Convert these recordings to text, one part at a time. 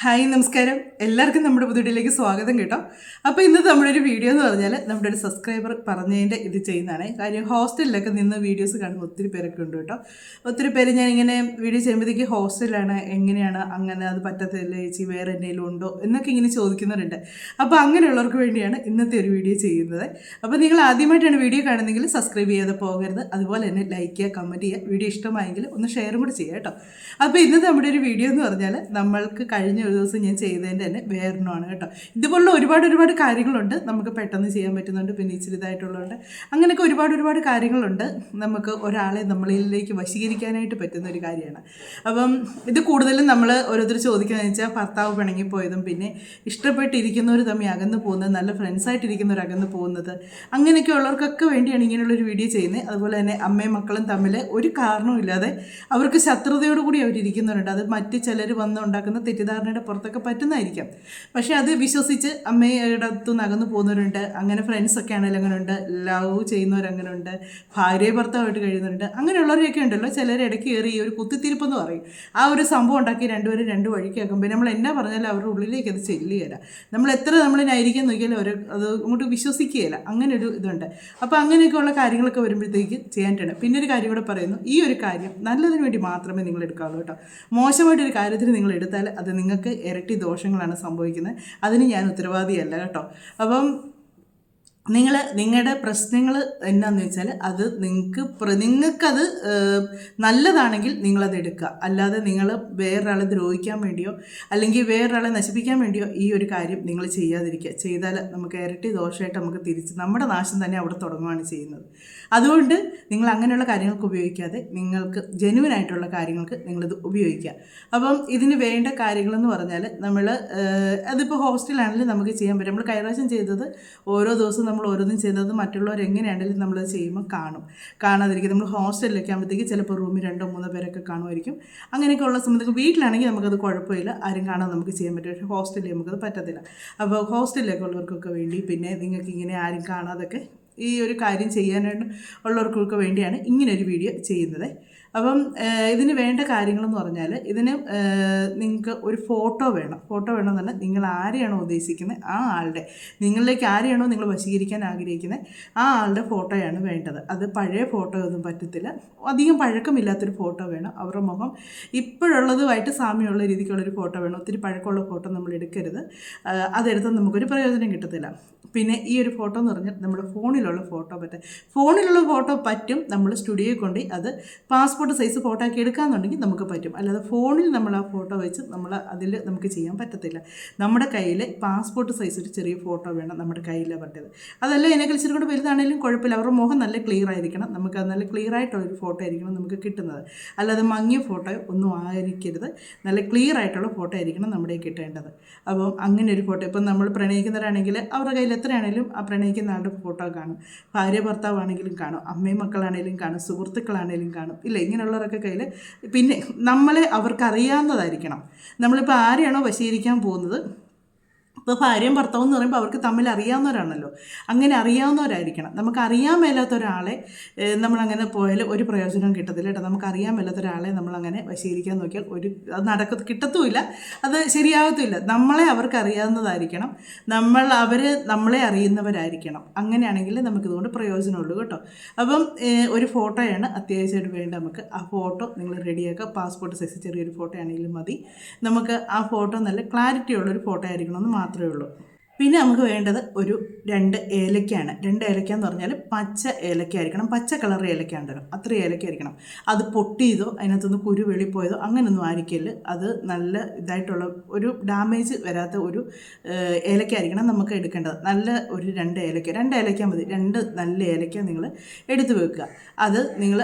Hi നമസ്കാരം, എല്ലാവർക്കും നമ്മുടെ പുതിയയിലേക്ക് സ്വാഗതം കേട്ടോ. അപ്പോൾ ഇന്നത്തെ നമ്മുടെ ഒരു വീഡിയോ എന്ന് പറഞ്ഞാൽ നമ്മുടെ ഒരു സബ്സ്ക്രൈബർ പറഞ്ഞതിൻ്റെ ഇത് ചെയ്യുന്നതാണ്. കാര്യം ഹോസ്റ്റലിലൊക്കെ നിന്ന് വീഡിയോസ് കാണുന്ന ഒത്തിരി പേരൊക്കെ ഉണ്ട് കേട്ടോ. ഒത്തിരി പേര് ഞാനിങ്ങനെ വീഡിയോ ചെയ്യുമ്പോഴത്തേക്ക് ഹോസ്റ്റലിലാണ്, എങ്ങനെയാണ് അങ്ങനെ അത് പറ്റത്തില്ല ചേച്ചി, വേറെ എന്തെങ്കിലും ഉണ്ടോ എന്നൊക്കെ ഇങ്ങനെ ചോദിക്കുന്നവരുണ്ട്. അപ്പോൾ അങ്ങനെയുള്ളവർക്ക് വേണ്ടിയാണ് ഇന്നത്തെ ഒരു വീഡിയോ ചെയ്യുന്നത്. അപ്പോൾ നിങ്ങൾ ആദ്യമായിട്ടാണ് വീഡിയോ കാണുന്നതെങ്കിൽ സബ്സ്ക്രൈബ് ചെയ്യാതെ പോകരുത്. അതുപോലെ തന്നെ ലൈക്ക് ചെയ്യുക, കമൻറ്റ് ചെയ്യുക, വീഡിയോ ഇഷ്ടമായെങ്കിൽ ഒന്ന് ഷെയറും കൂടി ചെയ്യുക കേട്ടോ. അപ്പോൾ ഇന്നത്തെ നമ്മുടെ ഒരു വീഡിയോ എന്ന് പറഞ്ഞാൽ നമ്മൾക്ക് കഴിഞ്ഞ ഒരു ദിവസം ഞാൻ ചെയ്തതിൻ്റെ തന്നെ വേറൊന്നുമാണ് കേട്ടോ. ഇതുപോലുള്ള ഒരുപാട് കാര്യങ്ങളുണ്ട്, നമുക്ക് പെട്ടെന്ന് ചെയ്യാൻ പറ്റുന്നുണ്ട്, പിന്നെ ഇച്ചിരി ഇതായിട്ടുള്ളതുണ്ട്. അങ്ങനെയൊക്കെ ഒരുപാട് കാര്യങ്ങളുണ്ട്. നമുക്ക് ഒരാളെ നമ്മളിലേക്ക് വശീകരിക്കാനായിട്ട് പറ്റുന്ന ഒരു കാര്യമാണ്. അപ്പം ഇത് കൂടുതലും നമ്മൾ ഓരോരുത്തർ ചോദിക്കുകയെന്ന് വെച്ചാൽ ഭർത്താവ് പിണങ്ങിപ്പോയതും പിന്നെ ഇഷ്ടപ്പെട്ടിരിക്കുന്നവർ തമ്മിൽ അകന്നു പോകുന്നത്, നല്ല ഫ്രണ്ട്സായിട്ടിരിക്കുന്നവർ അകന്നു പോകുന്നത്, അങ്ങനെയൊക്കെ ഉള്ളവർക്കൊക്കെ വേണ്ടിയാണ് ഇങ്ങനെയുള്ളൊരു വീഡിയോ ചെയ്യുന്നത്. അതുപോലെ തന്നെ അമ്മയും മക്കളും തമ്മിൽ ഒരു കാരണവും ഇല്ലാതെ അവർക്ക് ശത്രുതയോടുകൂടി അവരിയ്ക്കുന്നവരുണ്ട്. അത് മറ്റ് ചിലർ വന്നുണ്ടാക്കുന്ന തെറ്റിദ്ധാരണയുടെ പുറത്തൊക്കെ പറ്റുന്നതായിരിക്കാം. പക്ഷേ അത് വിശ്വസിച്ച് അമ്മയുടെ അടുത്തുനിന്ന് അകന്നു പോകുന്നവരുണ്ട്. അങ്ങനെ ഫ്രണ്ട്സൊക്കെ ആണെങ്കിലും അങ്ങനെ ഉണ്ട്, ലവ് ചെയ്യുന്നവരങ്ങനെ ഉണ്ട്, ഭാര്യയെ ഭർത്താവായിട്ട് കഴിയുന്നവരുണ്ട്. അങ്ങനെയുള്ളവരെയൊക്കെ ഉണ്ടല്ലോ. ചിലർ ഇടയ്ക്ക് കയറി ഒരു കുത്തിത്തിരിപ്പെന്ന് പറയും, ആ ഒരു സംഭവം ഉണ്ടാക്കി രണ്ടുപേരും രണ്ട് വഴിക്കാക്കുമ്പോൾ നമ്മൾ എന്നാ പറഞ്ഞാലും അവരുടെ ഉള്ളിലേക്ക് അത് ചെല്ലുകയില്ല. നമ്മൾ എത്ര നമ്മൾ ന്യായീകരിക്കാൻ നോക്കിയാലും അവർ അത് അങ്ങോട്ട് വിശ്വസിക്കുകയില്ല. അങ്ങനെ ഒരു ഇതുണ്ട്. അപ്പോൾ അങ്ങനെയൊക്കെയുള്ള കാര്യങ്ങളൊക്കെ വരുമ്പോഴത്തേക്ക് ചെയ്യാനായിട്ടാണ്. പിന്നെ ഒരു കാര്യം കൂടെ പറയുന്നു, ഈ ഒരു കാര്യം നല്ലതിന് വേണ്ടി മാത്രമേ നിങ്ങൾ എടുക്കാവുള്ളൂ കേട്ടോ. മോശമായിട്ടൊരു കാര്യത്തിന് നിങ്ങൾ എടുത്താൽ അത് നിങ്ങൾക്ക് ഇരട്ടി ദോഷങ്ങളാണ് സംഭവിക്കുന്നത്. അതിന് ഞാൻ ഉത്തരവാദിയല്ല കേട്ടോ. അപ്പം നിങ്ങളുടെ പ്രശ്നങ്ങൾ എന്നാന്ന് വെച്ചാൽ അത് നിങ്ങൾക്കത് നല്ലതാണെങ്കിൽ നിങ്ങളത് എടുക്കുക. അല്ലാതെ നിങ്ങൾ വേറൊരാളെ ദ്രോഹിക്കാൻ വേണ്ടിയോ അല്ലെങ്കിൽ വേറൊരാളെ നശിപ്പിക്കാൻ വേണ്ടിയോ ഈ ഒരു കാര്യം നിങ്ങൾ ചെയ്യാതിരിക്കുക. ചെയ്താൽ നമുക്ക് ഇരട്ടി ദോഷമായിട്ട് നമുക്ക് തിരിച്ച് നമ്മുടെ നാശം തന്നെ അവിടെ തുടങ്ങുകയാണ് ചെയ്യുന്നത്. അതുകൊണ്ട് നിങ്ങൾ അങ്ങനെയുള്ള കാര്യങ്ങൾക്ക് ഉപയോഗിക്കാതെ നിങ്ങൾക്ക് ജെന്യുവനായിട്ടുള്ള കാര്യങ്ങൾക്ക് നിങ്ങളിത് ഉപയോഗിക്കുക. അപ്പം ഇതിന് വേണ്ട കാര്യങ്ങളെന്ന് പറഞ്ഞാൽ അതിപ്പോൾ ഹോസ്റ്റലാണെങ്കിലും നമുക്ക് ചെയ്യാൻ പറ്റും. നമ്മൾ കൈറാശ്യം ചെയ്തത് ഓരോ ദിവസവും നമ്മൾ ഓരോന്നും ചെയ്യുന്നത് മറ്റുള്ളവർ എങ്ങനെയാണെങ്കിലും നമ്മളത് ചെയ്യുമ്പോൾ കാണാതിരിക്കും. നമ്മൾ ഹോസ്റ്റലിലൊക്കെ ആകുമ്പോഴത്തേക്ക് ചിലപ്പോൾ റൂമിൽ 2-3 പേരൊക്കെ കാണുമായിരിക്കും. അങ്ങനെയൊക്കെ ഉള്ള സമയത്ത് വീട്ടിലാണെങ്കിൽ നമുക്കത് കുഴപ്പമില്ല, ആരും കാണാൻ നമുക്ക് ചെയ്യാൻ പറ്റും. പക്ഷേ ഹോസ്റ്റലിൽ നമുക്കത് പറ്റത്തില്ല. അപ്പോൾ ഹോസ്റ്റലിലൊക്കെ ഉള്ളവർക്കൊക്കെ വേണ്ടി, പിന്നെ നിങ്ങൾക്ക് ഇങ്ങനെ ആരും കാണാതൊക്കെ ഈ ഒരു കാര്യം ചെയ്യാനായിട്ട് ഉള്ളവർക്കൊക്കെ വേണ്ടിയാണ് ഇങ്ങനൊരു വീഡിയോ ചെയ്യുന്നത്. അപ്പം ഇതിന് വേണ്ട കാര്യങ്ങളെന്ന് പറഞ്ഞാൽ നിങ്ങൾക്ക് ഒരു ഫോട്ടോ വേണമെന്ന് പറഞ്ഞാൽ നിങ്ങൾ ആരെയാണോ ഉദ്ദേശിക്കുന്നത് ആ ആളുടെ, നിങ്ങളിലേക്ക് ആരെയാണോ നിങ്ങൾ വശീകരിക്കാൻ ആഗ്രഹിക്കുന്നത് ആ ആളുടെ ഫോട്ടോയാണ് വേണ്ടത്. അത് പഴയ ഫോട്ടോ ഒന്നും പറ്റത്തില്ല, അധികം പഴക്കമില്ലാത്തൊരു ഫോട്ടോ വേണം. അവരുടെ മുഖം ഇപ്പോഴുള്ളതുമായിട്ട് സാമ്യമുള്ള രീതിക്കുള്ളൊരു ഫോട്ടോ വേണം. ഒത്തിരി പഴക്കമുള്ള ഫോട്ടോ നമ്മൾ എടുക്കരുത്, അതെടുത്താൽ നമുക്കൊരു പ്രയോജനം കിട്ടത്തില്ല. പിന്നെ ഈ ഒരു ഫോട്ടോ എന്ന് പറഞ്ഞാൽ നമ്മുടെ ഫോണിലുള്ള ഫോട്ടോ പറ്റും. നമ്മൾ സ്റ്റുഡിയോയിൽ കൊണ്ട് അത് പാസ്പോർട്ട് സൈസ് ഫോട്ടോ ആക്കി എടുക്കാമെന്നുണ്ടെങ്കിൽ നമുക്ക് പറ്റും. അല്ലാതെ ഫോണിൽ നമ്മൾ ആ ഫോട്ടോ വെച്ച് അതിൽ നമുക്ക് ചെയ്യാൻ പറ്റത്തില്ല. നമ്മുടെ കയ്യിൽ പാസ്പോർട്ട് സൈസ് ഒരു ചെറിയ ഫോട്ടോ വേണം നമ്മുടെ കയ്യിൽ പറ്റത്. അതല്ല എന്നെക്കാൾ ഇച്ചിരി കൂടെ വലുതാണെങ്കിലും കുഴപ്പമില്ല. അവരുടെ മുഖം നല്ല ക്ലിയർ ആയിരിക്കണം. നമുക്ക് നല്ല ക്ലിയർ ആയിട്ടുള്ളൊരു ഫോട്ടോ ആയിരിക്കണം നമുക്ക് കിട്ടുന്നത്. അല്ലാതെ മങ്ങിയ ഫോട്ടോ ഒന്നും ആയിരിക്കരുത്, നല്ല ക്ലിയർ ആയിട്ടുള്ള ഫോട്ടോ ആയിരിക്കണം നമ്മുടെ കിട്ടേണ്ടത്. അപ്പം അങ്ങനെ ഒരു ഫോട്ടോ, ഇപ്പം നമ്മൾ പ്രണയിക്കുന്നവരാണെങ്കിൽ അവരുടെ കയ്യിൽ എത്രയാണെങ്കിലും ആ പ്രണയിക്കുന്ന ആളുടെ ഫോട്ടോ കാണും. ഭാര്യ ഭർത്താവാണെങ്കിലും കാണും, അമ്മയും മക്കളാണെങ്കിലും കാണും, സുഹൃത്തുക്കളാണെങ്കിലും കാണും. ഇല്ല, ഇങ്ങനെയുള്ളവരൊക്കെ കയ്യിൽ. പിന്നെ നമ്മളെ അവർക്കറിയാവുന്നതായിരിക്കണം. നമ്മളിപ്പോൾ ആരെയാണോ വശീകരിക്കാൻ പോകുന്നത്, ഇപ്പോൾ ഭാര്യയും ഭർത്താവും എന്ന് പറയുമ്പോൾ അവർക്ക് തമ്മിൽ അറിയാവുന്നവരാണല്ലോ. അങ്ങനെ അറിയാവുന്നവരായിരിക്കണം. നമുക്ക് അറിയാൻ മേലാത്ത ഒരാളെ നമ്മളങ്ങനെ പോയാൽ ഒരു പ്രയോജനവും കിട്ടത്തില്ല കേട്ടോ. നമുക്ക് അറിയാൻ മേലാത്ത ഒരാളെ നമ്മളങ്ങനെ വശീകരിക്കാൻ നോക്കിയാൽ അത് കിട്ടത്തുമില്ല, അത് ശരിയാകത്തുമില്ല. നമ്മളെ അവർക്ക് അറിയാവുന്നതായിരിക്കണം, അവർ നമ്മളെ അറിയുന്നവരായിരിക്കണം. അങ്ങനെയാണെങ്കിൽ നമുക്കിതുകൊണ്ട് പ്രയോജനമുള്ളൂ കേട്ടോ. അപ്പം ഒരു ഫോട്ടോയാണ് അത്യാവശ്യമായിട്ട് വേണ്ട നമുക്ക്. ആ ഫോട്ടോ നിങ്ങൾ റെഡിയാക്കുക. പാസ്പോർട്ട് സൈസ് ചെറിയൊരു ഫോട്ടോ ആണെങ്കിലും മതി. നമുക്ക് ആ ഫോട്ടോ നല്ല ക്ലാരിറ്റി ഉള്ളൊരു ഫോട്ടോ ആയിരിക്കണമെന്ന് മാത്രമേ ഉള്ളൂ. പിന്നെ നമുക്ക് വേണ്ടത് ഒരു 2 ഏലക്കയാണ്. 2 ഏലക്ക എന്ന് പറഞ്ഞാൽ പച്ച ഏലക്ക ആയിരിക്കണം. പച്ച കളർ ഏലക്ക ഉണ്ടല്ലോ, അത്ര ഏലക്ക ആയിരിക്കണം. അത് പൊട്ടിയതോ അതിനകത്തുനിന്ന് കുരു വെളിപ്പോയതോ അങ്ങനെയൊന്നും ആയിരിക്കില്ല. അത് നല്ല ഇതായിട്ടുള്ള ഒരു ഡാമേജ് വരാത്ത ഒരു ഏലക്ക ആയിരിക്കണം നമുക്ക് എടുക്കേണ്ടത്. നല്ല ഒരു 2 ഏലക്ക മതി. 2 നല്ല ഏലക്ക നിങ്ങൾ എടുത്ത് വെക്കുക.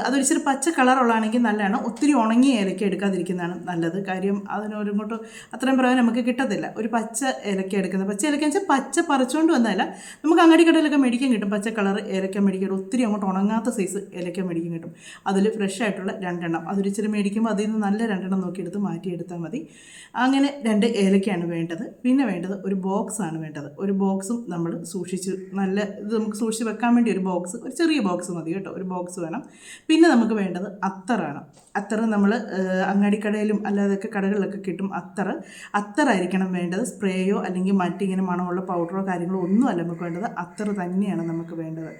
അതൊരു ഇച്ചിരി പച്ച കളറുള്ളതാണെങ്കിൽ നല്ലതാണ്. ഒത്തിരി ഉണങ്ങിയ ഏലക്ക എടുക്കാതിരിക്കുന്നതാണ് നല്ലത്. കാര്യം അതിനൊരിങ്ങോട്ട് അത്രയും പ്രയോജനം നമുക്ക് കിട്ടത്തില്ല. ഒരു പച്ച ഏലക്ക എടുക്കുന്നത്, പച്ച ഏലക്ക വെച്ചാൽ പച്ച പറിച്ചുകൊണ്ട് വന്നതല്ല, നമുക്ക് അങ്ങാടിക്കടയിലൊക്കെ മേടിക്കാൻ കിട്ടും. പച്ച കളർ ഏലക്ക മേടിക്കാൻ ഒത്തിരി അങ്ങോട്ട് ഉണങ്ങാത്ത സൈസ് ഏലക്ക മേടിക്കാൻ കിട്ടും. അതിൽ ഫ്രഷ് ആയിട്ടുള്ള 2 എണ്ണം, അതൊരു ഇച്ചിരി മേടിക്കുമ്പോൾ അതിൽ നിന്ന് നല്ല 2 എണ്ണം നോക്കിയെടുത്ത് മാറ്റിയെടുത്താൽ മതി. അങ്ങനെ 2 ഏലക്കയാണ് വേണ്ടത്. പിന്നെ വേണ്ടത് ഒരു ബോക്സാണ് വേണ്ടത്. ഒരു ബോക്സും നമ്മൾ സൂക്ഷിച്ച് നല്ല ഇത് നമുക്ക് സൂക്ഷിച്ച് വെക്കാൻ വേണ്ടി ഒരു ബോക്സ്, ഒരു ചെറിയ ബോക്സ് മതി കേട്ടോ, ഒരു ബോക്സ് വേണം. പിന്നെ നമുക്ക് വേണ്ടത് അത്തറാണ്. അത്തർ നമ്മൾ അങ്ങാടിക്കടയിലും അല്ലാതൊക്കെ കടകളിലൊക്കെ കിട്ടും. അത്തറായിരിക്കണം വേണ്ടത്. സ്പ്രേയോ അല്ലെങ്കിൽ മറ്റിങ്ങനെ മണമുള്ള പൗഡറോ കാര്യങ്ങളോ ഒന്നും അല്ല നമുക്ക് വേണ്ടത്, അത്തർ തന്നെയാണ് നമുക്ക് വേണ്ടത്.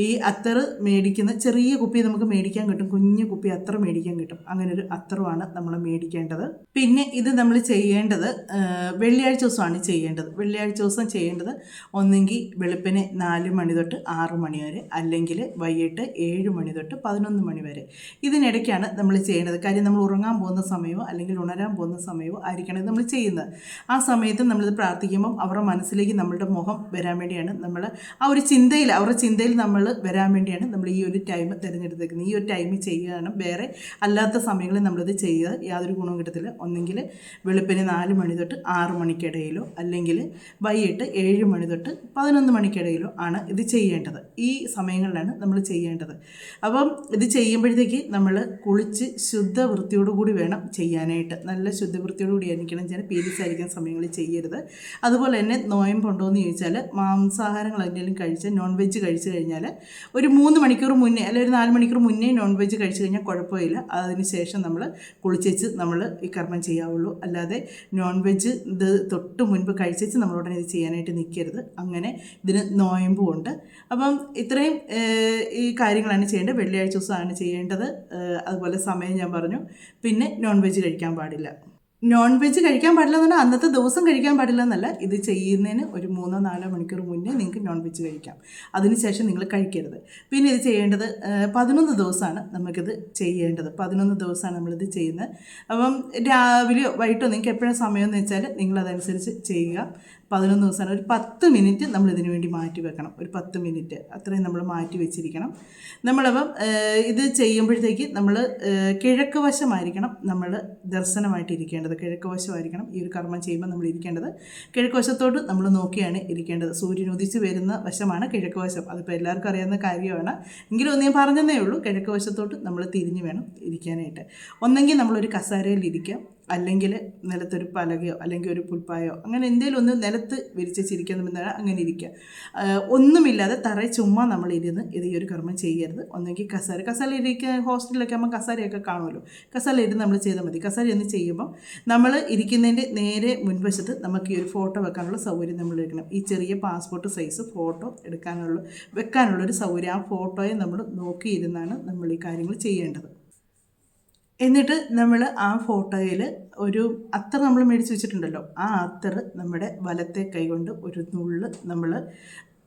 ഈ അത്തർ മേടിക്കുന്ന ചെറിയ കുപ്പി നമുക്ക് മേടിക്കാൻ കിട്ടും, കുഞ്ഞു കുപ്പി അത്തർ മേടിക്കാൻ കിട്ടും. അങ്ങനെ ഒരു അത്തറുമാണ് നമ്മൾ മേടിക്കേണ്ടത്. പിന്നെ ഇത് നമ്മൾ ചെയ്യേണ്ടത് വെള്ളിയാഴ്ച ദിവസമാണ് ചെയ്യേണ്ടത്. വെള്ളിയാഴ്ച ദിവസം ചെയ്യേണ്ടത് ഒന്നെങ്കിൽ വെളുപ്പിന് 4 മണി തൊട്ട് 6 മണി വരെ, അല്ലെങ്കിൽ വൈകിട്ട് 7 മണി തൊട്ട് 11 മണി വരെ. ഇതിനിടയ്ക്കാണ് നമ്മൾ ചെയ്യേണ്ടത്. കാര്യം നമ്മൾ ഉറങ്ങാൻ പോകുന്ന സമയമോ അല്ലെങ്കിൽ ഉണരാൻ പോകുന്ന സമയമോ ആയിരിക്കണം നമ്മൾ ചെയ്യുന്നത്. ആ സമയത്ത് നമ്മളിത് പ്രാർത്ഥിക്കുമ്പം അവരുടെ മനസ്സിലേക്ക് നമ്മളുടെ മുഖം വരാൻ വേണ്ടിയാണ്, നമ്മൾ ആ ഒരു ചിന്തയിൽ, അവരുടെ ചിന്തയിൽ നമ്മൾ വരാൻ വേണ്ടിയാണ് നമ്മൾ ഈ ഒരു ടൈം തിരഞ്ഞെടുത്തേക്കുന്നത്. ഈ ഒരു ടൈമിൽ ചെയ്യുകയാണ്. വേറെ അല്ലാത്ത സമയങ്ങളിൽ നമ്മളിത് ചെയ്യുക യാതൊരു ഗുണവും കിട്ടത്തില്ല. ഒന്നെങ്കിൽ വെളുപ്പിന് 4 മണി തൊട്ട് 6 മണിക്കിടയിലോ അല്ലെങ്കിൽ വൈകിട്ട് 7 മണി തൊട്ട് 11 മണിക്കിടയിലോ ആണ് ഇത് ചെയ്യേണ്ടത്. ഈ സമയങ്ങളിലാണ് നമ്മൾ ചെയ്യേണ്ടത്. അപ്പം ഇത് ചെയ്യുമ്പോഴത്തേക്ക് നമ്മൾ കുളിച്ച് ശുദ്ധ വൃത്തിയോടുകൂടി വേണം ചെയ്യാനായിട്ട്. നല്ല ശുദ്ധ വൃത്തിയോടുകൂടി ആയിരിക്കണം ചെയ്യാൻ. പീരീഡ്സ് ആയിരിക്കുന്ന സമയങ്ങളിൽ ചെയ്യരുത്. അതുപോലെ തന്നെ നോയമ്പുണ്ടോ എന്ന് ചോദിച്ചാൽ, മാംസാഹാരങ്ങൾ എന്തെങ്കിലും കഴിച്ച് നോൺ വെജ് കഴിച്ച് കഴിഞ്ഞാൽ ഒരു 3 മണിക്കൂർ മുന്നേ അല്ലെങ്കിൽ ഒരു 4 മണിക്കൂർ മുന്നേ നോൺ വെജ് കഴിച്ച് കഴിഞ്ഞാൽ കുഴപ്പമില്ല. അതിന് ശേഷം നമ്മൾ കുളിച്ചേച്ച് നമ്മൾ ഈ കർമ്മം ചെയ്യാവുള്ളൂ. അല്ലാതെ നോൺ വെജ് ഇത് തൊട്ട് മുൻപ് കഴിച്ചേച്ച് നമ്മളുടനെ ഇത് ചെയ്യാനായിട്ട് നിൽക്കരുത്. അങ്ങനെ ഇതിന് നോയമ്പും ഉണ്ട്. അപ്പം ഇത്രയും ഈ കാര്യങ്ങളാണ് ചെയ്യേണ്ടത്. വെള്ളിയാഴ്ച ദിവസമാണ് ചെയ്യേണ്ടത്. അതുപോലെ സമയം ഞാൻ പറഞ്ഞു. പിന്നെ നോൺ വെജ് കഴിക്കാൻ പാടില്ല. നോൺ വെജ് കഴിക്കാൻ പാടില്ല എന്ന് പറഞ്ഞാൽ അന്നത്തെ ദിവസം കഴിക്കാൻ പാടില്ല എന്നല്ല, ഇത് ചെയ്യുന്നതിന് ഒരു 3-4 മണിക്കൂർ മുന്നേ നിങ്ങൾക്ക് നോൺ വെജ് കഴിക്കാം. അതിനുശേഷം നിങ്ങൾ കഴിക്കരുത്. പിന്നെ ഇത് ചെയ്യേണ്ടത് 11 ദിവസമാണ് നമുക്കിത് ചെയ്യേണ്ടത്. 11 ദിവസമാണ് നമ്മളിത് ചെയ്യുന്നത്. അപ്പം രാവിലെയോ വൈകിട്ടോ നിങ്ങൾക്ക് എപ്പോഴാണ് സമയമെന്ന് വെച്ചാൽ നിങ്ങളതനുസരിച്ച് ചെയ്യുക. 11 ദിവസമാണ്. ഒരു 10 മിനിറ്റ് നമ്മളിതിനു വേണ്ടി മാറ്റി വെക്കണം. ഒരു 10 മിനിറ്റ് അത്രയും നമ്മൾ മാറ്റി വെച്ചിരിക്കണം. നമ്മളപ്പം ഇത് ചെയ്യുമ്പോഴത്തേക്ക് നമ്മൾ കിഴക്ക് വശമായിരിക്കണം നമ്മൾ ദർശനമായിട്ട് ഇരിക്കേണ്ടത്. കിഴക്ക് വശമായിരിക്കണം ഈ ഒരു കർമ്മം ചെയ്യുമ്പോൾ നമ്മൾ ഇരിക്കേണ്ടത്. കിഴക്ക് വശത്തോട്ട് നമ്മൾ നോക്കിയാണ് ഇരിക്കേണ്ടത്. സൂര്യൻ ഉദിച്ച് വരുന്ന വശമാണ് കിഴക്ക് വശം. അതിപ്പോൾ എല്ലാവർക്കും അറിയാവുന്ന കാര്യമാണ്. എങ്കിലും ഒന്ന് ഞാൻ പറഞ്ഞതേ ഉള്ളൂ. കിഴക്ക് വശത്തോട്ട് നമ്മൾ തിരിഞ്ഞ് വേണം ഇരിക്കാനായിട്ട്. ഒന്നെങ്കിൽ നമ്മളൊരു കസേരയിൽ ഇരിക്കാം, അല്ലെങ്കിൽ നിലത്തൊരു പലകയോ അല്ലെങ്കിൽ ഒരു പുൽപ്പായോ അങ്ങനെ എന്തെങ്കിലും ഒന്ന് നിലത്ത് വിരിച്ചിരിക്കുന്നതാണ് അങ്ങനെ ഇരിക്കുക. ഒന്നുമില്ലാതെ തറയിൽ ചുമ്മാ നമ്മളിരുന്ന് ഇത് ഈ ഒരു കർമ്മം ചെയ്യരുത്. ഒന്നെങ്കിൽ കസേര ഇരിക്കുക. ഹോസ്റ്റലിലൊക്കെ ആകുമ്പോൾ കസേരയൊക്കെ കാണുമല്ലോ, കസേര ഇരുന്ന് നമ്മൾ ചെയ്താൽ മതി. കസേര എന്ന് ചെയ്യുമ്പം നമ്മൾ ഇരിക്കുന്നതിൻ്റെ നേരെ മുൻവശത്ത് നമുക്ക് ഈ ഒരു ഫോട്ടോ വെക്കാനുള്ള സൗകര്യം നമ്മൾ എടുക്കണം. ഈ ചെറിയ പാസ്പോർട്ട് സൈസ് ഫോട്ടോ വെക്കാനുള്ളൊരു സൗകര്യം, ആ ഫോട്ടോയെ നമ്മൾ നോക്കിയിരുന്നാണ് നമ്മൾ ഈ കാര്യങ്ങൾ ചെയ്യേണ്ടത്. എന്നിട്ട് നമ്മൾ ആ ഫോട്ടോയിൽ ഒരു അത്തർ നമ്മൾ മേടിച്ച് വെച്ചിട്ടുണ്ടല്ലോ, ആ അത്തർ നമ്മുടെ വലത്തെ കൈ കൊണ്ട് ഒരു നുള്ള്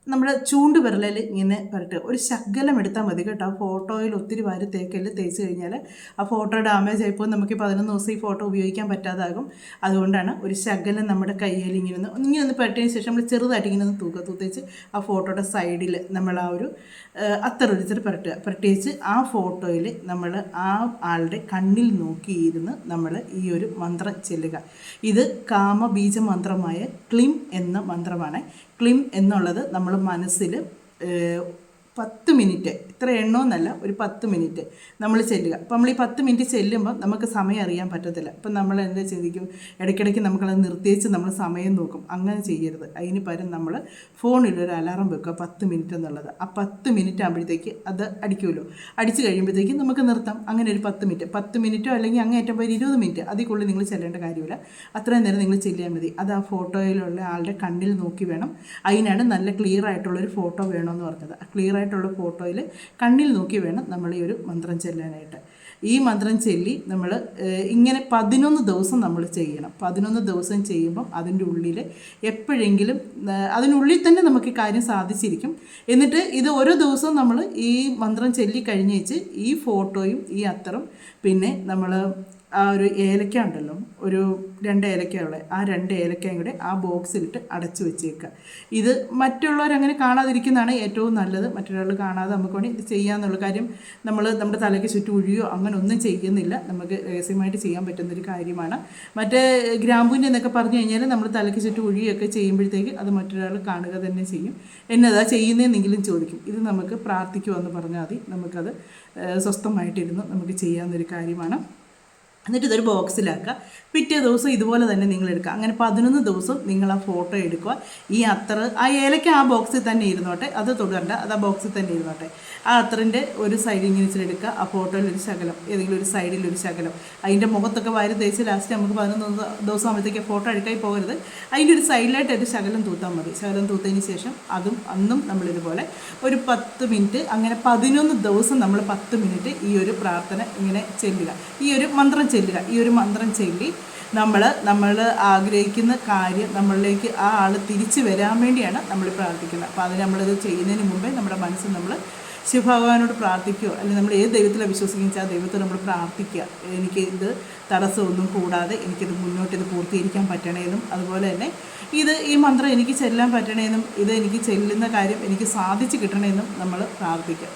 നമ്മുടെ ചൂണ്ട് വിരലിൽ ഇങ്ങനെ വരട്ടെ. ഒരു ശകലം എടുത്താൽ മതി കേട്ടോ. ആ ഫോട്ടോയിൽ ഒത്തിരി വാരി തേച്ച് കഴിഞ്ഞാൽ ആ ഫോട്ടോ ഡാമേജ് ആയിപ്പോൾ നമുക്ക് 11 ദിവസം ഈ ഫോട്ടോ ഉപയോഗിക്കാൻ പറ്റാതാകും. അതുകൊണ്ടാണ് ഒരു ശകലം നമ്മുടെ കയ്യിൽ ഇങ്ങനെ ഒന്ന് പരട്ടിയതിന് ശേഷം നമ്മൾ ചെറുതായിട്ട് ഇങ്ങനെ ഒന്ന് തൂത്തേച്ച് ആ ഫോട്ടോയുടെ സൈഡിൽ നമ്മൾ ആ ഒരു അത്തർ ഒരിച്ചിട്ട് പരട്ടിച്ച് ആ ഫോട്ടോയിൽ നമ്മൾ ആ ആളുടെ കണ്ണിൽ നോക്കിയിരുന്ന് നമ്മൾ ഈ ഒരു മന്ത്രം ചെല്ലുക. ഇത് കാമബീജ മന്ത്രമായ ക്ലിം എന്ന മന്ത്രമാണ്. ക്ലിം എന്നുള്ളത് നമ്മൾ മനസ്സിൽ 10 മിനിറ്റ്, ഇത്ര എണ്ണമെന്നല്ല, ഒരു 10 മിനിറ്റ് നമ്മൾ ചെല്ലുക. അപ്പം നമ്മൾ ഈ 10 മിനിറ്റ് ചെല്ലുമ്പോൾ നമുക്ക് സമയം അറിയാൻ പറ്റത്തില്ല. അപ്പം നമ്മൾ എന്താ ചിന്തിക്കും, ഇടയ്ക്കിടയ്ക്ക് നമുക്കത് നിർത്തിച്ച് നമ്മൾ സമയം നോക്കും. അങ്ങനെ ചെയ്യരുത്. അതിന് പകരം നമ്മൾ ഫോണിലൊരു അലാറം വെക്കുക 10 മിനിറ്റ് എന്നുള്ളത്. ആ 10 മിനിറ്റ് ആകുമ്പോഴത്തേക്ക് അത് അടിക്കുമല്ലോ. അടിച്ച് കഴിയുമ്പോഴത്തേക്ക് നമുക്ക് നിർത്താം. അങ്ങനെ ഒരു 10 മിനിറ്റോ അല്ലെങ്കിൽ അങ്ങേറ്റം പോയി 20 മിനിറ്റ് അതിക്കുള്ളിൽ നിങ്ങൾ ചെല്ലേണ്ട കാര്യമില്ല. അത്രയും നേരം നിങ്ങൾ ചെല്ലിയാൽ മതി. അത് ആ ഫോട്ടോയിലുള്ള ആളുടെ കണ്ണിൽ നോക്കി വേണം. അതിനാണ് നല്ല ക്ലിയർ ആയിട്ടുള്ളൊരു ഫോട്ടോ വേണമെന്ന് പറഞ്ഞത്. ആ ക്ലിയർ ആയിട്ടുള്ള ഫോട്ടോയിൽ കണ്ണിൽ നോക്കി വേണം നമ്മൾ ഈ ഒരു മന്ത്രം ചെല്ലാനായിട്ട്. ഈ മന്ത്രം ചൊല്ലി നമ്മൾ ഇങ്ങനെ 11 ദിവസം നമ്മൾ ചെയ്യണം. 11 ദിവസം ചെയ്യുമ്പം അതിൻ്റെ ഉള്ളിൽ എപ്പോഴെങ്കിലും അതിനുള്ളിൽ തന്നെ നമുക്ക് ഈ കാര്യം സാധിച്ചിരിക്കും. എന്നിട്ട് ഇത് ഓരോ ദിവസവും നമ്മൾ ഈ മന്ത്രം ചൊല്ലി കഴിഞ്ഞേച്ച് ഈ ഫോട്ടോയും ഈ അത്തറും പിന്നെ നമ്മൾ ആ ഒരു ഏലക്ക ഉണ്ടല്ലോ, ഒരു 2 ഏലക്കയുള്ള ആ 2 ഏലക്കയും കൂടെ ആ ബോക്സിലിട്ട് അടച്ചു വെച്ചേക്കുക. ഇത് മറ്റുള്ളവരങ്ങനെ കാണാതിരിക്കുന്നതാണ് ഏറ്റവും നല്ലത്. മറ്റൊരാൾ കാണാതെ നമുക്ക് വേണ്ടി ഇത് ചെയ്യാമെന്നുള്ള കാര്യം. നമ്മുടെ തലയ്ക്ക് ചുറ്റും ഒഴിയോ അങ്ങനെ ഒന്നും ചെയ്യുന്നില്ല. നമുക്ക് രഹസ്യമായിട്ട് ചെയ്യാൻ പറ്റുന്നൊരു കാര്യമാണ്. മറ്റേ ഗ്രാമ്പൂവിൻ്റെ എന്നൊക്കെ പറഞ്ഞു കഴിഞ്ഞാൽ നമ്മൾ തലയ്ക്ക് ചുറ്റും ഒഴിയൊക്കെ ചെയ്യുമ്പോഴത്തേക്ക് അത് മറ്റൊരാൾ കാണുക തന്നെ ചെയ്യും. എന്നതാ ചെയ്യുന്നതെന്നെങ്കിലും ചോദിക്കും. ഇത് നമുക്ക് പ്രാർത്ഥിക്കുമെന്ന് പറഞ്ഞാൽ മതി. നമുക്കത് സ്വസ്ഥമായിട്ടിരുന്ന് നമുക്ക് ചെയ്യാവുന്നൊരു കാര്യമാണ്. എന്നിട്ട് ഇതൊരു ബോക്സിലാക്കുക. പിറ്റേ ദിവസം ഇതുപോലെ തന്നെ നിങ്ങൾ എടുക്കുക. അങ്ങനെ 11 ദിവസം നിങ്ങൾ ആ ഫോട്ടോ എടുക്കുക. ഈ അത്തർ ആ ഏലയ്ക്ക് ആ ബോക്സിൽ തന്നെ ഇരുന്നോട്ടെ, അത് തുടരണ്ട, അത് ആ ബോക്സിൽ തന്നെ ഇരുന്നോട്ടെ. ആ അത്തറിൻ്റെ ഒരു സൈഡ് ഇങ്ങനെ വെച്ചിട്ടെടുക്കുക. ആ ഫോട്ടോയിലൊരു ശകലം, ഏതെങ്കിലും ഒരു സൈഡിലൊരു ശകലം, അതിൻ്റെ മുഖത്തൊക്കെ വാരി തേച്ച് ലാസ്റ്റ് നമുക്ക് 11 ദിവസം ആകുമ്പോഴത്തേക്ക് ഫോട്ടോ എടുക്കായി പോകരുത്. അതിൻ്റെ ഒരു സൈഡിലായിട്ട് ഒരു ശകലം തൂത്താൽ മതി. ശകലം തൂത്തതിന് ശേഷം അന്നും നമ്മളിതുപോലെ ഒരു 10 മിനിറ്റ്, അങ്ങനെ 11 ദിവസം നമ്മൾ 10 മിനിറ്റ് ഈ ഒരു പ്രാർത്ഥന ഇങ്ങനെ ചെല്ലുക, ഈ ഒരു മന്ത്രം ചെല്ലുക. ഈ ഒരു മന്ത്രം ചൊല്ലി നമ്മൾ ആഗ്രഹിക്കുന്ന കാര്യം നമ്മളിലേക്ക് ആ ആൾ തിരിച്ചു വരാൻ വേണ്ടിയാണ് നമ്മൾ പ്രാർത്ഥിക്കുന്നത്. അപ്പോൾ അതിന് നമ്മളിത് ചെയ്യുന്നതിന് മുമ്പേ നമ്മുടെ മനസ്സിൽ നമ്മൾ ശിവഭഗവാനോട് പ്രാർത്ഥിക്കുകയോ, അല്ലെങ്കിൽ നമ്മൾ ഏത് ദൈവത്തിലാണ് വിശ്വസിക്കുന്ന വെച്ചാൽ ആ ദൈവത്തെ നമ്മൾ പ്രാർത്ഥിക്കുക. എനിക്ക് ഇത് തടസ്സമൊന്നും കൂടാതെ എനിക്കിത് മുന്നോട്ട് പൂർത്തീകരിക്കാൻ പറ്റണേന്നും, അതുപോലെ തന്നെ ഈ മന്ത്രം എനിക്ക് ചെല്ലാൻ പറ്റണേന്നും, ഇത് എനിക്ക് ചെല്ലുന്ന കാര്യം എനിക്ക് സാധിച്ച് കിട്ടണമെന്നും നമ്മൾ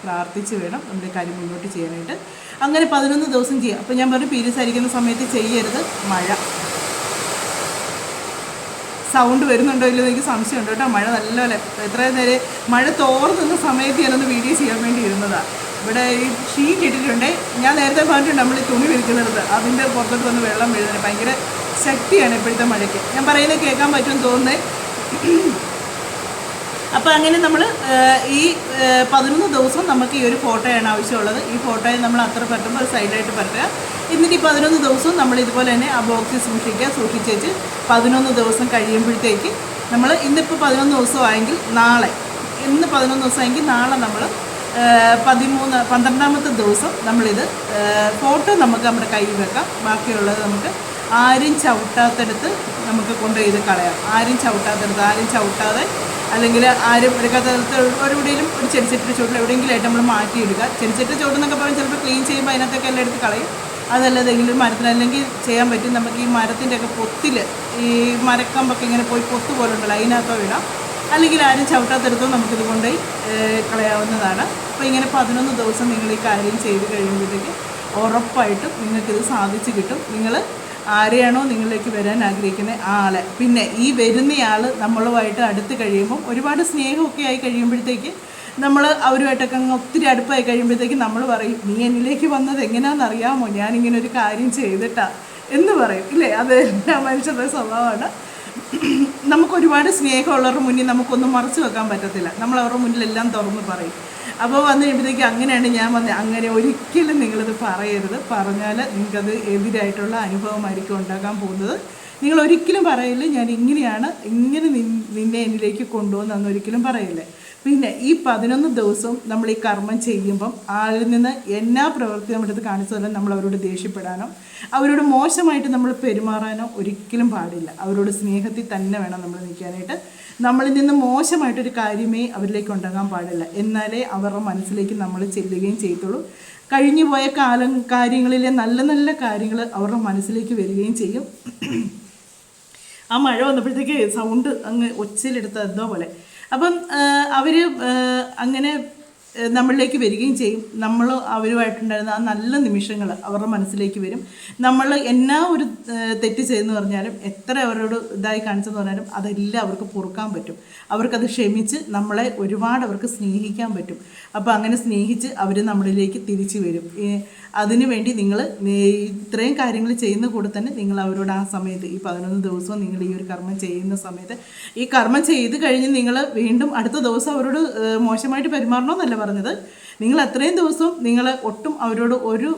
പ്രാർത്ഥിച്ച് വേണം നമ്മുടെ കാര്യം മുന്നോട്ട് ചെയ്യാനായിട്ട്. അങ്ങനെ 11 ദിവസം ചെയ്യുക. അപ്പോൾ ഞാൻ പറഞ്ഞു പീരീഡ്സ് ആയിരിക്കുന്ന സമയത്ത് ചെയ്യരുത്. മഴ സൗണ്ട് വരുന്നുണ്ടോ ഇല്ലെന്ന് എനിക്ക് സംശയമുണ്ട് കേട്ടോ. മഴ നല്ലപോലെ എത്രയും നേരം മഴ തോർന്നുന്ന സമയത്ത് ഞാനൊന്ന് വീഡിയോ ചെയ്യാൻ വേണ്ടി ഇരുന്നതാണ്. ഇവിടെ ഈ ഷീറ്റ് ഇട്ടിട്ടുണ്ട്. ഞാൻ നേരത്തെ പറഞ്ഞിട്ടുണ്ട് നമ്മൾ ഈ തുണി വിരിക്കുന്നത് അതിൻ്റെ പുറത്തോട്ട് വന്ന് വെള്ളം വീഴുന്നത് ഭയങ്കര ശക്തിയാണ് ഇപ്പോഴത്തെ മഴയ്ക്ക്. ഞാൻ പറയുന്നത് കേൾക്കാൻ പറ്റുമെന്ന് തോന്നുന്നത്. അപ്പോൾ അങ്ങനെ നമ്മൾ ഈ 11 ദിവസം നമുക്ക് ഈ ഒരു ഫോട്ടോയാണ് ആവശ്യമുള്ളത്. ഈ ഫോട്ടോയെ നമ്മൾ അത്ര പറ്റുമ്പോൾ സൈഡായിട്ട് പറ്റുക. എന്നിട്ട് ഈ 11 ദിവസവും നമ്മൾ ഇതുപോലെ തന്നെ ആ ബോക്സിൽ സൂക്ഷിച്ചേച്ച് 11 ദിവസം കഴിയുമ്പോഴത്തേക്ക് നമ്മൾ ഇന്നിപ്പോൾ 11 ദിവസമായെങ്കിൽ നാളെ, ഇന്ന് 11 ദിവസമായെങ്കിൽ നാളെ നമ്മൾ 12ാമത്തെ ദിവസം നമ്മളിത് ഫോട്ടോ നമുക്ക് നമ്മുടെ കയ്യിൽ വെക്കാം. ബാക്കിയുള്ളത് നമുക്ക് ആരും ചവിട്ടാത്തടുത്ത് നമുക്ക് കൊണ്ടുപോയി ഇത് കളയാം. ആരും ചവിട്ടാതെ അല്ലെങ്കിൽ ആരും എടുക്കാത്ത എവിടെയെങ്കിലും ഒരു ചെടിച്ചട്ടിയുടെ ചുവട്ടിൽ എവിടെയെങ്കിലുമായിട്ട് നമ്മൾ മാറ്റിയിടുക. ചെടിച്ചട്ടിയുടെ ചുവട്ടെന്നൊക്കെ പറഞ്ഞാൽ ചിലപ്പോൾ ക്ലീൻ ചെയ്യുമ്പോൾ അതിനകത്തൊക്കെ എല്ലാം എടുത്ത് കളയും. അതല്ലതെങ്കിലും മരത്തിൽ അല്ലെങ്കിൽ ചെയ്യാൻ പറ്റും. നമുക്ക് ഈ മരത്തിൻ്റെയൊക്കെ പൊത്തിൽ ഈ മരക്കമ്പൊക്കെ ഇങ്ങനെ പോയി പൊത്ത് പോലെ ഉണ്ടല്ലോ, അതിനകത്തോ ഇടാം. അല്ലെങ്കിൽ ആരും ചവിട്ടാത്തെടുത്തോ നമുക്കിത് കൊണ്ടുപോയി കളയാവുന്നതാണ്. അപ്പോൾ ഇങ്ങനെ 11 ദിവസം നിങ്ങൾ ഈ കാര്യം ചെയ്ത് കഴിയുമ്പോഴത്തേക്ക് ഉറപ്പായിട്ടും നിങ്ങൾക്കിത് സാധിച്ചു കിട്ടും. നിങ്ങൾ ആരെയാണോ നിങ്ങളിലേക്ക് വരാൻ ആഗ്രഹിക്കുന്നത് ആ ആളെ, പിന്നെ ഈ വരുന്നയാൾ നമ്മളുമായിട്ട് അടുത്ത് കഴിയുമ്പം ഒരുപാട് സ്നേഹമൊക്കെ ആയി കഴിയുമ്പോഴത്തേക്ക് നമ്മൾ അവരുമായിട്ടൊക്കെ അങ്ങ് ഒത്തിരി അടുപ്പായി കഴിയുമ്പോഴത്തേക്ക് നമ്മൾ പറയും, നീ എന്നിലേക്ക് വന്നത് എങ്ങനെയാണെന്നറിയാമോ, ഞാനിങ്ങനെ ഒരു കാര്യം ചെയ്തിട്ടാ എന്ന് പറയും, ഇല്ലേ? അത് മനുഷ്യരുടെ സ്വഭാവമാണ്. നമുക്കൊരുപാട് സ്നേഹമുള്ളവരുടെ മുന്നിൽ നമുക്കൊന്നും മറച്ചു വെക്കാൻ പറ്റത്തില്ല. നമ്മൾ അവരുടെ മുന്നിലെല്ലാം തുറന്ന് പറയും. അപ്പോൾ വന്നു കഴിയുമ്പോഴത്തേക്ക് അങ്ങനെയാണ് ഞാൻ വന്നത്. അങ്ങനെ ഒരിക്കലും നിങ്ങളിത് പറയരുത്. പറഞ്ഞാൽ നിങ്ങൾക്കത് എതിരായിട്ടുള്ള അനുഭവമായിരിക്കും ഉണ്ടാക്കാൻ പോകുന്നത്. നിങ്ങൾ ഒരിക്കലും പറയില്ല ഞാൻ ഇങ്ങനെ നിന്നെ എന്നിലേക്ക് കൊണ്ടുവന്നെന്ന് ഒരിക്കലും പറയില്ലേ. പിന്നെ ഈ 11 ദിവസവും നമ്മൾ ഈ കർമ്മം ചെയ്യുമ്പം ആളിൽ നിന്ന് എന്നാ പ്രവൃത്തി നമ്മുടെ അടുത്ത് കാണിച്ചതല്ല നമ്മൾ അവരോട് ദേഷ്യപ്പെടാനോ അവരോട് മോശമായിട്ട് നമ്മൾ പെരുമാറാനോ ഒരിക്കലും പാടില്ല. അവരോട് സ്നേഹത്തിൽ തന്നെ വേണം നമ്മൾ നിൽക്കാനായിട്ട്. നമ്മളിൽ നിന്ന് മോശമായിട്ടൊരു കാര്യമേ അവരിലേക്ക് ഉണ്ടാകാൻ പാടില്ല. എന്നാലേ അവരുടെ മനസ്സിലേക്ക് നമ്മൾ ചെല്ലുകയും ചെയ്യത്തുള്ളൂ. കഴിഞ്ഞു പോയ കാര്യങ്ങളിലെ നല്ല നല്ല കാര്യങ്ങൾ അവരുടെ മനസ്സിലേക്ക് വരികയും ചെയ്യും. ആ മഴ വന്നപ്പോഴത്തേക്ക് സൗണ്ട് അങ്ങ് ഒച്ചയിലെടുത്ത എന്തോ പോലെ. അപ്പം അവർ അങ്ങനെ നമ്മളിലേക്ക് വരികയും ചെയ്യും. നമ്മൾ അവരുമായിട്ടുണ്ടായിരുന്ന ആ നല്ല നിമിഷങ്ങൾ അവരുടെ മനസ്സിലേക്ക് വരും. നമ്മൾ എന്നാ ഒരു തെറ്റ് ചെയ്തെന്ന് പറഞ്ഞാലും എത്ര അവരോട് ഇതായി കാണിച്ചെന്ന് പറഞ്ഞാലും അതെല്ലാം അവർക്ക് പൊറുക്കാൻ പറ്റും. അവർക്കത് ക്ഷമിച്ച് നമ്മളെ ഒരുപാട് അവർക്ക് സ്നേഹിക്കാൻ പറ്റും. അപ്പോൾ അങ്ങനെ സ്നേഹിച്ച് അവർ നമ്മളിലേക്ക് തിരിച്ചു വരും. അതിനു വേണ്ടി നിങ്ങൾ ഇത്രയും കാര്യങ്ങൾ ചെയ്യുന്ന കൂടെ തന്നെ നിങ്ങൾ അവരോട് ആ സമയത്ത് ഈ 11 ദിവസവും നിങ്ങൾ ഈ ഒരു കർമ്മം ചെയ്യുന്ന സമയത്ത് ഈ കർമ്മം ചെയ്ത് കഴിഞ്ഞ് നിങ്ങൾ വീണ്ടും അടുത്ത ദിവസം അവരോട് മോശമായിട്ട് പെരുമാറണമെന്നല്ല പറഞ്ഞത്. നിങ്ങൾ അത്രയും ദിവസവും നിങ്ങൾ ഒട്ടും അവരോട് ഒരു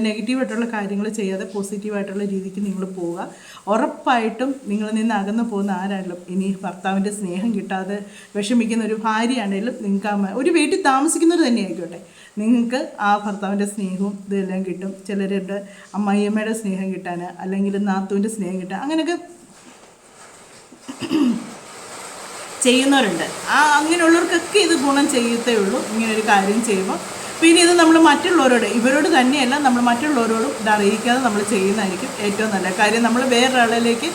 നെഗറ്റീവായിട്ടുള്ള കാര്യങ്ങൾ ചെയ്യാതെ പോസിറ്റീവായിട്ടുള്ള രീതിക്ക് നിങ്ങൾ പോവുക. ഉറപ്പായിട്ടും നിങ്ങളിൽ നിന്ന് അകന്നു പോകുന്ന ആരാണെങ്കിലും, ഇനി ഭർത്താവിൻ്റെ സ്നേഹം കിട്ടാതെ വിഷമിക്കുന്ന ഒരു ഭാര്യയാണെങ്കിലും, നിങ്ങൾക്ക് ഒരു വീട്ടിൽ താമസിക്കുന്നവർ തന്നെ ആയിക്കോട്ടെ, നിങ്ങൾക്ക് ആ ഭർത്താവിൻ്റെ സ്നേഹവും ഇതെല്ലാം കിട്ടും. ചിലരുടെ അമ്മായിയമ്മയുടെ സ്നേഹം കിട്ടാൻ, അല്ലെങ്കിൽ നാത്തൂൻ്റെ സ്നേഹം കിട്ടാൻ, അങ്ങനെയൊക്കെ ചെയ്യുന്നവരുണ്ട്. അങ്ങനെയുള്ളവർക്കൊക്കെ ഇത് ഗുണം ചെയ്യത്തേ ഉള്ളൂ. ഇങ്ങനൊരു കാര്യം ചെയ്യുമ്പോൾ പിന്നെ ഇത് നമ്മൾ മറ്റുള്ളവരോട്, ഇവരോട് തന്നെയല്ല, നമ്മൾ മറ്റുള്ളവരോടും ഇത് അറിയിക്കാതെ നമ്മൾ ചെയ്യുന്നതായിരിക്കും ഏറ്റവും നല്ല കാര്യം. നമ്മൾ വേറൊരാളിലേക്ക്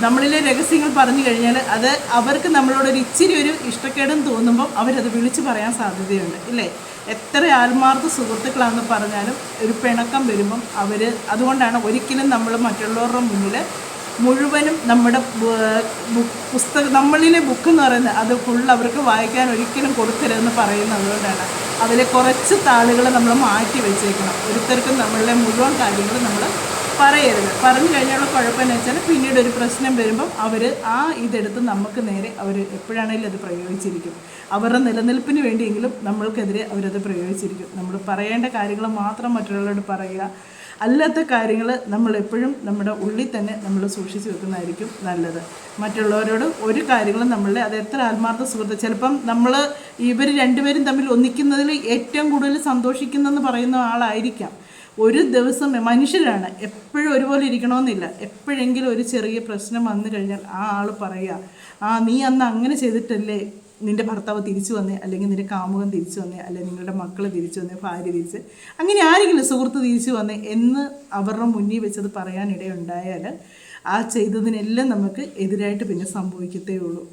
നമ്മളിലെ രഹസ്യങ്ങൾ പറഞ്ഞു കഴിഞ്ഞാൽ അത് അവർക്ക് നമ്മളോടൊരു ഇച്ചിരി ഒരു ഇഷ്ടക്കേടും തോന്നുമ്പം അവരത് വിളിച്ച് പറയാൻ സാധ്യതയുണ്ട് ഇല്ലേ. എത്ര ആത്മാർത്ഥ സുഹൃത്തുക്കളാണെന്ന് പറഞ്ഞാലും ഒരു പിണക്കം വരുമ്പം അതുകൊണ്ടാണ് ഒരിക്കലും നമ്മൾ മറ്റുള്ളവരുടെ മുന്നിൽ മുഴുവനും നമ്മുടെ നമ്മളിലെ ബുക്ക് എന്ന് പറയുന്നത് അത് ഫുൾ അവർക്ക് വായിക്കാൻ ഒരിക്കലും കൊടുക്കരുതെന്ന് പറയുന്നത് അതുകൊണ്ടാണ്. അതിലെ കുറച്ച് താളുകൾ നമ്മൾ മാറ്റി വെച്ചേക്കണം. ഒരുത്തർക്കും നമ്മളുടെ മുഴുവൻ കാര്യങ്ങൾ നമ്മൾ പറയരുത്. പറഞ്ഞു കഴിഞ്ഞുള്ള കുഴപ്പമെന്ന് വെച്ചാൽ പിന്നീട് ഒരു പ്രശ്നം വരുമ്പം ഇതെടുത്ത് നമുക്ക് നേരെ അവർ എപ്പോഴാണെങ്കിലും അത് പ്രയോഗിച്ചിരിക്കും. അവരുടെ നിലനിൽപ്പിന് വേണ്ടിയെങ്കിലും നമ്മൾക്കെതിരെ അവരത് പ്രയോഗിച്ചിരിക്കും. നമ്മൾ പറയേണ്ട കാര്യങ്ങൾ മാത്രം മറ്റുള്ളവരോട് പറയുക, അല്ലാത്ത കാര്യങ്ങൾ നമ്മളെപ്പോഴും നമ്മുടെ ഉള്ളിൽ തന്നെ നമ്മൾ സൂക്ഷിച്ച് വെക്കുന്നതായിരിക്കും നല്ലത്. മറ്റുള്ളവരോട് ഒരു കാര്യങ്ങളും അത് എത്ര ആത്മാർത്ഥ സുഹൃത്ത്, ചിലപ്പം ഇവർ രണ്ടുപേരും തമ്മിൽ ഒന്നിക്കുന്നതിൽ ഏറ്റവും കൂടുതൽ സന്തോഷിക്കുന്നെന്ന് പറയുന്ന ആളായിരിക്കാം. ഒരു ദിവസം മനുഷ്യരാണ്, എപ്പോഴും ഒരുപോലെ ഇരിക്കണമെന്നില്ല. എപ്പോഴെങ്കിലും ഒരു ചെറിയ പ്രശ്നം വന്നു കഴിഞ്ഞാൽ ആ ആൾ പറയുക, നീ അന്ന് അങ്ങനെ ചെയ്തിട്ടല്ലേ നിൻ്റെ ഭർത്താവ് തിരിച്ചു വന്നേ, അല്ലെങ്കിൽ നിൻ്റെ കാമുകൻ തിരിച്ചു വന്നേ, അല്ലെങ്കിൽ നിങ്ങളുടെ മക്കൾ തിരിച്ചു വന്നേ, ഭാര്യ തിരിച്ച്, അങ്ങനെ ആരെങ്കിലും സുഹൃത്ത് തിരിച്ചു വന്നേ എന്ന് അവരുടെ മുന്നിൽ വെച്ചത് പറയാനിടയുണ്ടായാൽ ആ ചെയ്തതിനെല്ലാം നമുക്ക് എതിരായിട്ട് പിന്നെ സംഭവിക്കത്തേ ഉള്ളൂ.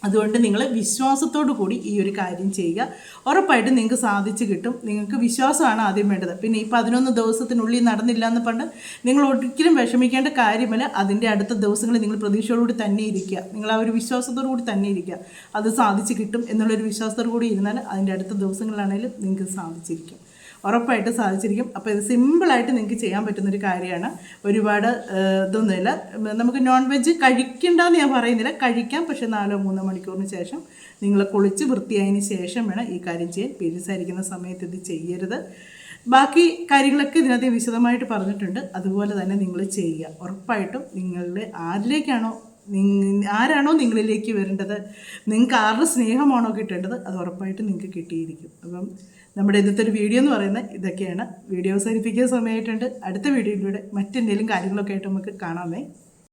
അതുകൊണ്ട് നിങ്ങൾ വിശ്വാസത്തോടു കൂടി ഈ ഒരു കാര്യം ചെയ്യുക. ഉറപ്പായിട്ടും നിങ്ങൾക്ക് സാധിച്ചു കിട്ടും. നിങ്ങൾക്ക് വിശ്വാസമാണ് ആദ്യം വേണ്ടത്. പിന്നെ ഈ 11 ദിവസത്തിനുള്ളിൽ നടന്നില്ല എന്ന് പറഞ്ഞ് നിങ്ങൾ ഒരിക്കലും വിഷമിക്കേണ്ട കാര്യമില്ല. അതിൻ്റെ അടുത്ത ദിവസങ്ങളിൽ നിങ്ങൾ പ്രതീക്ഷയോടുകൂടി തന്നെ ഇരിക്കുക. നിങ്ങൾ ആ ഒരു വിശ്വാസത്തോടു കൂടി തന്നെ ഇരിക്കുക. അത് സാധിച്ചു കിട്ടും എന്നുള്ളൊരു വിശ്വാസത്തോടു കൂടി ഇരുന്നാൽ അതിൻ്റെ അടുത്ത ദിവസങ്ങളിലാണെങ്കിലും നിങ്ങൾക്ക് സാധിച്ചിരിക്കും, ഉറപ്പായിട്ട് സാധിച്ചിരിക്കും. അപ്പോൾ ഇത് സിമ്പിളായിട്ട് നിങ്ങൾക്ക് ചെയ്യാൻ പറ്റുന്നൊരു കാര്യമാണ്. ഒരുപാട് ഇതൊന്നുമില്ല. നമുക്ക് നോൺ വെജ് കഴിക്കണ്ടെന്ന് ഞാൻ പറയുന്നില്ല, കഴിക്കാം. പക്ഷേ 4-3 മണിക്കൂറിന് ശേഷം നിങ്ങൾ കുളിച്ച് വൃത്തിയായതിന് ശേഷം വേണം ഈ കാര്യം ചെയ്യാൻ. പീരീഡ്സ് ആയിരിക്കുന്ന സമയത്ത് ഇത് ചെയ്യരുത്. ബാക്കി കാര്യങ്ങളൊക്കെ ഇതിനകത്ത് വിശദമായിട്ട് പറഞ്ഞിട്ടുണ്ട്. അതുപോലെ തന്നെ നിങ്ങൾ ചെയ്യുക. ഉറപ്പായിട്ടും നിങ്ങളുടെ ആരാണോ നിങ്ങളിലേക്ക് വരേണ്ടത്, നിങ്ങൾക്ക് ആരുടെ സ്നേഹമാണോ കിട്ടേണ്ടത്, അത് ഉറപ്പായിട്ടും നിങ്ങൾക്ക് കിട്ടിയിരിക്കും. അപ്പം നമ്മുടെ ഇന്നത്തെ ഒരു വീഡിയോ എന്ന് പറയുന്നത് ഇതൊക്കെയാണ്. വീഡിയോ അവസാനിപ്പിക്കുന്ന സമയമായിട്ടുണ്ട്. അടുത്ത വീഡിയോയിലൂടെ മറ്റെന്തെങ്കിലും കാര്യങ്ങളൊക്കെ ആയിട്ട് നമുക്ക് കാണാമേ.